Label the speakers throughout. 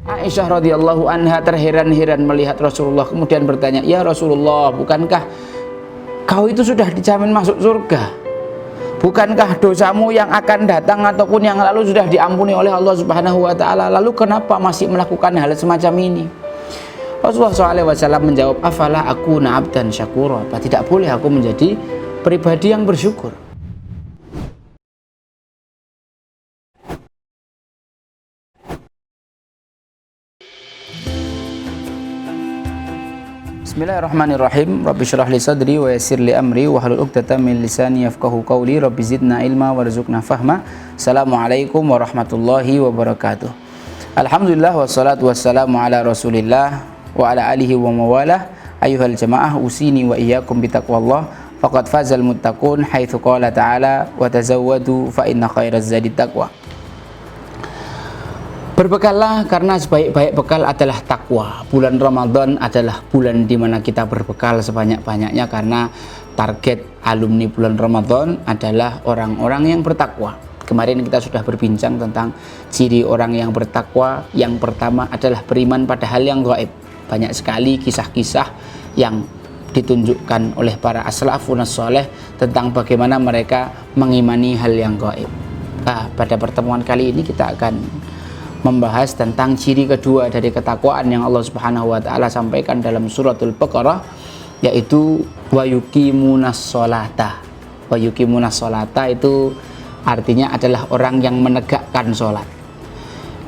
Speaker 1: Aisyah radhiyallahu anha terheran-heran melihat Rasulullah, kemudian bertanya, "Ya Rasulullah, bukankah kau itu sudah dijamin masuk surga? Bukankah dosamu yang akan datang ataupun yang lalu sudah diampuni oleh Allah Subhanahu wa taala? Lalu kenapa masih melakukan hal semacam ini?" Rasulullah SAW menjawab, "Afala akuna abdan syakura?" Apa tidak boleh aku menjadi pribadi yang bersyukur? Bismillahirrahmanirrahim. Rabbi syrah li sadri wa yassir li amri wa hlul 'uqdatam min lisani yafqahu qawli. Rabbi zidna ilma warzuqna fahma. Assalamualaikum warahmatullahi wabarakatuh. Alhamdulillah wassalatu wassalamu ala Rasulillah wa ala alihi wa mawalah. Ayyuhal jamaah, usini wa iyyakum bitaqwallah. Faqad fazal muttaqun haitsu qala ta'ala wa tazawwadu fa inna khairaz zadi taqwa. Berbekallah karena sebaik-baik bekal adalah takwa. Bulan Ramadan adalah bulan di mana kita berbekal sebanyak-banyaknya, karena target alumni bulan Ramadan adalah orang-orang yang bertakwa. Kemarin kita sudah berbincang tentang ciri orang yang bertakwa. Yang pertama adalah beriman pada hal yang gaib. Banyak sekali kisah-kisah yang ditunjukkan oleh para aslafun as-soleh tentang bagaimana mereka mengimani hal yang gaib. Pada pertemuan kali ini kita akan membahas tentang ciri kedua dari ketakwaan yang Allah Subhanahu wa taala sampaikan dalam suratul Baqarah, yaitu wa yuqimunas sholata. Wa yuqimunas sholata itu artinya adalah orang yang menegakkan sholat.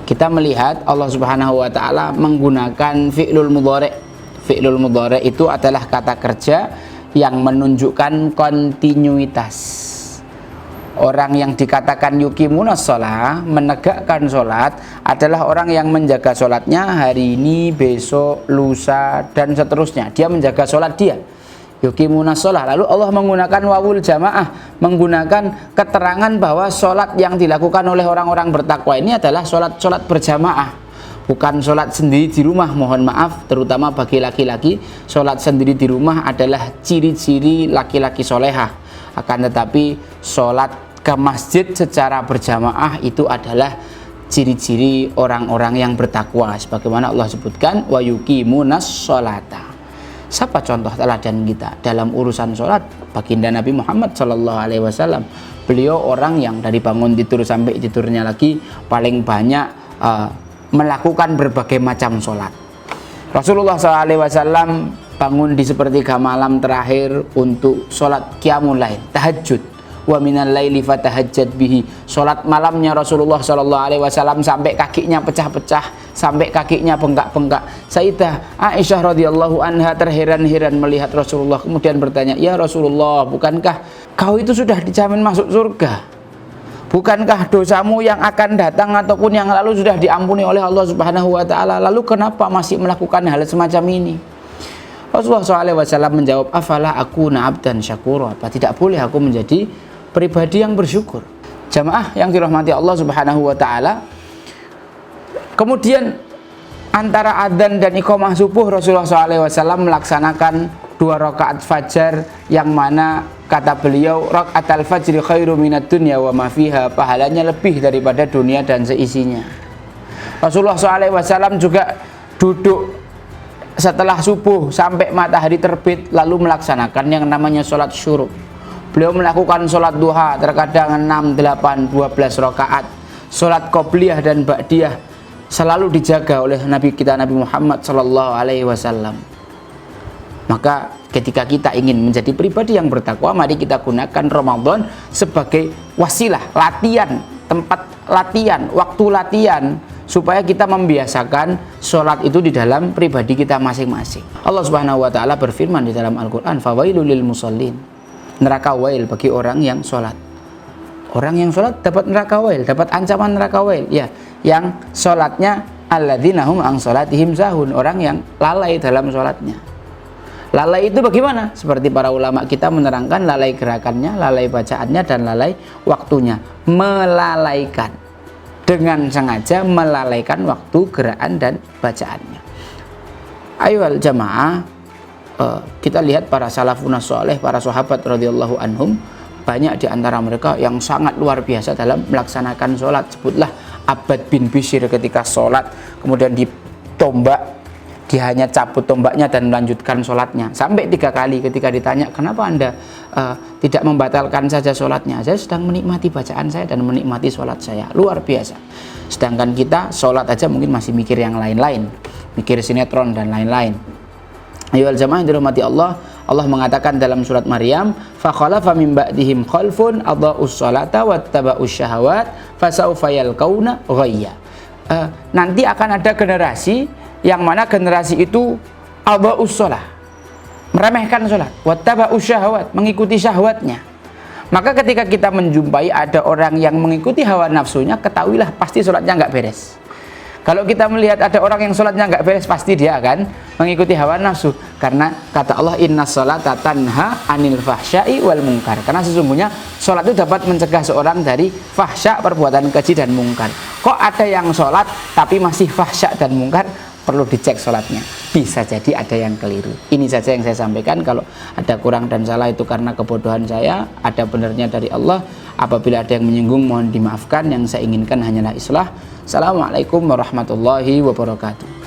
Speaker 1: Kita melihat Allah Subhanahu wa taala menggunakan fi'lul mudhari'. Fi'lul mudhari' itu adalah kata kerja yang menunjukkan kontinuitas. Orang yang dikatakan yuqimunas sholah, menegakkan sholat, adalah orang yang menjaga sholatnya hari ini, besok, lusa, dan seterusnya. Dia menjaga sholat dia. Yuqimunas sholah. Lalu Allah menggunakan wawul jamaah, menggunakan keterangan bahwa sholat yang dilakukan oleh orang-orang bertakwa ini adalah sholat berjamaah, bukan sholat sendiri di rumah. Mohon maaf, terutama bagi laki-laki, sholat sendiri di rumah adalah ciri-ciri laki-laki solehah. Akan tetapi sholat ke masjid secara berjamaah itu adalah ciri-ciri orang-orang yang bertakwa, sebagaimana Allah sebutkan wa yuqimunas sholata. Siapa contoh teladan kita dalam urusan sholat? Baginda Nabi Muhammad SAW. Beliau orang yang dari bangun tidur sampai tidurnya lagi paling banyak melakukan berbagai macam sholat. Rasulullah SAW bangun di sepertiga malam terakhir untuk sholat qiyamul lail, tahajud. Wa minal laili fatahajjad bihi. Sholat malamnya Rasulullah SAW sampai kakinya pecah-pecah, sampai kakinya bengkak-bengkak. Sayyidah Aisyah radhiyallahu anha terheran-heran melihat Rasulullah, kemudian bertanya, "Ya Rasulullah, bukankah kau itu sudah dijamin masuk surga? Bukankah dosamu yang akan datang ataupun yang lalu sudah diampuni oleh Allah Subhanahu wa taala? Lalu kenapa masih melakukan hal semacam ini?" Rasulullah SAW menjawab, "Afala akuna abdan syakura?" Apa tidak boleh aku menjadi pribadi yang bersyukur? Jamaah yang dirahmati Allah Subhanahu wa taala. Kemudian antara adzan dan iqamah subuh Rasulullah SAW melaksanakan 2 rakaat fajar, yang mana kata beliau, rakaatul fajri khairu minad dunya wa ma fiha, pahalanya lebih daripada dunia dan seisinya. Rasulullah SAW juga duduk setelah subuh sampai matahari terbit, lalu melaksanakan yang namanya sholat syuruk. Beliau melakukan sholat duha terkadang 6, 8, 12 rakaat. Sholat qobliyah dan ba'diyah selalu dijaga oleh Nabi kita Nabi Muhammad SAW. Maka ketika kita ingin menjadi pribadi yang bertakwa, mari kita gunakan Ramadan sebagai wasilah, latihan, tempat latihan, waktu latihan, supaya kita membiasakan sholat itu di dalam pribadi kita masing-masing. Allah Subhanahu wa taala berfirman di dalam Al-Qur'an, "Fawailul lil musallin." Neraka wail bagi orang yang sholat. Orang yang sholat dapat neraka wail, dapat ancaman neraka wail. Ya, yang sholatnya alladzina hum an sholatihim sahun, orang yang lalai dalam sholatnya. Lalai itu bagaimana? Seperti para ulama kita menerangkan, lalai gerakannya, lalai bacaannya, dan lalai waktunya. Melalaikan, dengan sengaja melalaikan waktu gerakan dan bacaannya. Ayo jamaah, kita lihat para salafun sholeh, para sahabat radhiyallahu anhum, banyak di antara mereka yang sangat luar biasa dalam melaksanakan sholat. Sebutlah Abbad bin Bishr ketika sholat kemudian ditombak, dia hanya cabut tombaknya dan melanjutkan sholatnya sampai 3 kali. Ketika ditanya, kenapa Anda tidak membatalkan saja sholatnya? Saya sedang menikmati bacaan saya dan menikmati sholat saya, luar biasa. Sedangkan kita sholat aja mungkin masih mikir yang lain-lain, mikir sinetron dan lain-lain. Ayo jamaah yang dirahmati Allah, Allah mengatakan dalam surat Maryam, fa khalafa min ba'dihim khalfun adha'us sholata wattaba'us syahawat fasawfa yalqauna ghayya. Nanti akan ada generasi yang mana generasi itu adha'us shalah, meremehkan sholat, wattaba'us syahawat, mengikuti syahwatnya. Maka ketika kita menjumpai ada orang yang mengikuti hawa nafsunya, ketahuilah pasti sholatnya nggak beres. Kalau kita melihat ada orang yang sholatnya nggak beres, pasti dia akan mengikuti hawa nafsu. Karena kata Allah, inna sholata tanha anil fahsya'i wal munkar. Karena sesungguhnya sholat itu dapat mencegah seorang dari fahsya, perbuatan keji dan mungkar. Kok ada yang sholat tapi masih fahsya dan mungkar? Perlu dicek sholatnya, bisa jadi ada yang keliru. Ini saja yang saya sampaikan. Kalau ada kurang dan salah itu karena kebodohan saya, ada benarnya dari Allah. Apabila ada yang menyinggung mohon dimaafkan. Yang saya inginkan hanyalah islah. Assalamualaikum warahmatullahi wabarakatuh.